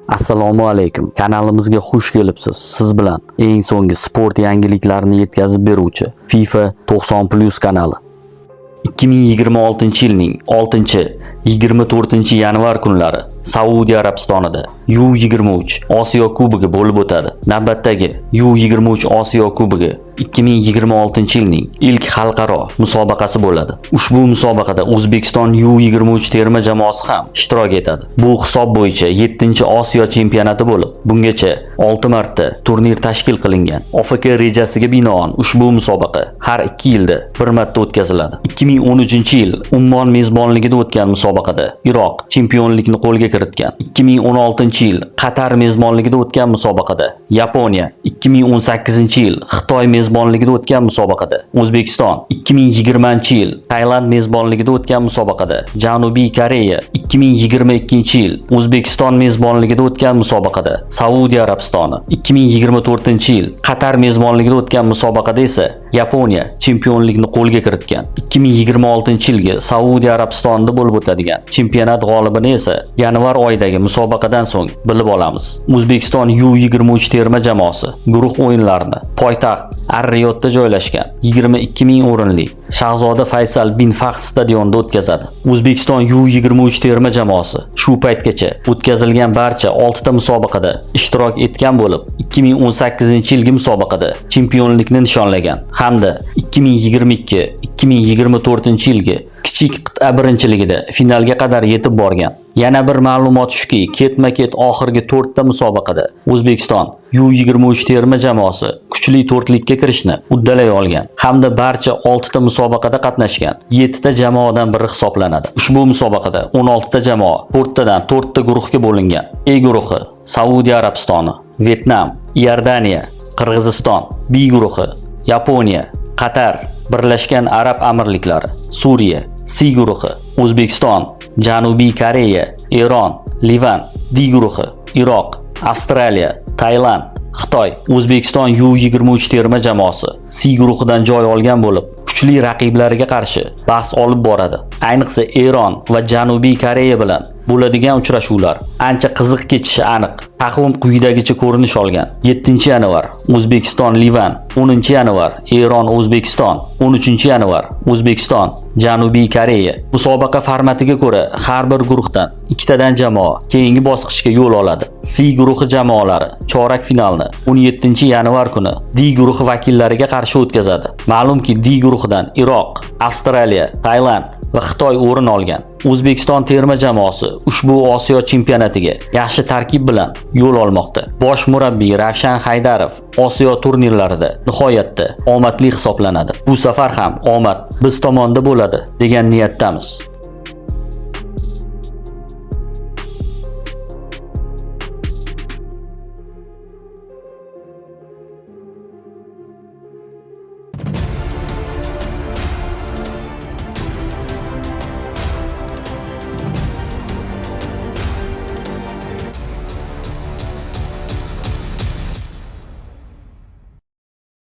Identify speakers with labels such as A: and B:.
A: Assalomu alaykum. Kanalimizga xush kelibsiz. Siz bilan eng so'nggi sport yangiliklarini yetkazib beruvchi FIFA 90+ kanali. 2026-yilning 6-24 yanvar kunlari Saudiya Arabistonida U23 Osiyo Kubogi bo'lib o'tadi. Navbatdagi U23 Osiyo Kubogi 2026-yilning ilk xalqaro musobaqasi bo'ladi. Ushbu musobaqada O'zbekiston U23 terma jamoasi ham ishtirok etadi. Bu hisob bo'yicha 7-Osiyo chempionati bo'lib, bungacha 6 marta turnir tashkil qilingan. OFK rejasiga binoan ushbu musobaqa har 2 yilda bir marta o'tkaziladi. 2013-yil Ummon mezbonligida o'tgan musobaqada Iroq chempionlikni qo'lga kiritgan. 2016-yil Qatar mezbonligida o'tgan musobaqada Yaponiya, 2018-yil Xitoy mezbonligida o'tgan musobaqada O'zbekiston, 2020-yil Tailand mezbonligida o'tgan musobaqada Janubiy Koreya, 2022-yil O'zbekiston mezbonligida o'tgan musobaqada Saudiya Arabistoni, 2024-yil Qatar mezbonligida o'tgan musobaqada esa Yaponiya chempionlikni qo'lga kiritgan. 2026-yilga Saudiya Arabistonida bo'lib o'tadigan chempionat g'olibini esa yanvar oyidagi musobaqadan so'ng bilib olamiz. O'zbekiston U23 terma jamoasi guruh o'yinlarini poytaxt Ar-Riyodda joylashgan 22 000 o'rinli Shahzoda Faysal bin Fahd stadionida o'tkazadi. O'zbekiston U23 terma jamoasi shu paytgacha o'tkazilgan barcha 6 ta musobaqada ishtirok etgan bo'lib, 2018-yilgi musobaqada chempionlikni nishonlagan hamda 2022-2024-yilgi kichik qit'a birinchiligida finalga qadar yetib borgan. Yana bir ma'lumot shuki, ketma-ket oxirgi 4 ta musobaqada O'zbekiston U23 terma jamoasi kuchli to'rtlikka kirishni uddalay olgan hamda barcha 6 ta musobaqada qatnashgan 7 ta jamoadan biri hisoblanadi. Ushbu musobaqada 16 ta jamoa 4 tadan 4 ta guruhga bo'lingan. A guruhi Saudiya Arabistoni, Vietnam, Iordaniya, Qirg'iziston, B guruhi Yaponiya, Qatar, Birlashgan Arab Amirliklari, Suriya, C guruhi O'zbekiston, Janubiy Koreya, Eron, Livan, D guruhi Iroq, Avstraliya, Tailand, Xitoy. O'zbekiston U23 terma jamoasi C guruhidan joy olgan bo'lib, kuchli raqiblariga qarshi bahs olib boradi. Ayniqsa Eron va Janubiy Koreya bilan bo'ladigan uchrashuvlar ancha qiziq kechishi aniq. Taqvim quyidagicha ko'rinish olgan. 7-yanvar O'zbekiston Livan, 10-yanvar Eron O'zbekiston, 13-yanvar O'zbekiston Janubiy Koreya. Musobaqa formatiga ko'ra har bir guruhdan 2 tadan jamoa keyingi bosqichga yo'l oladi. C guruhi jamoalari chorak finalni 17-yanvar kuni D guruhi vakillariga qarshi o'tkazadi. Ma'lumki D guruhidan Iroq, Avstraliya, Tailand va Xitoy o'rin olgan. O'zbekiston terma jamoasi ushbu Osiyo chempionatiga yaxshi tarkib bilan yo'l olmoqda. Bosh murabbiy Ravshan Haydarov Osiyo turnirlarida nihoyatda omadli hisoblanadi. Bu safar ham omad biz tomonda bo'ladi degan niyatdamiz.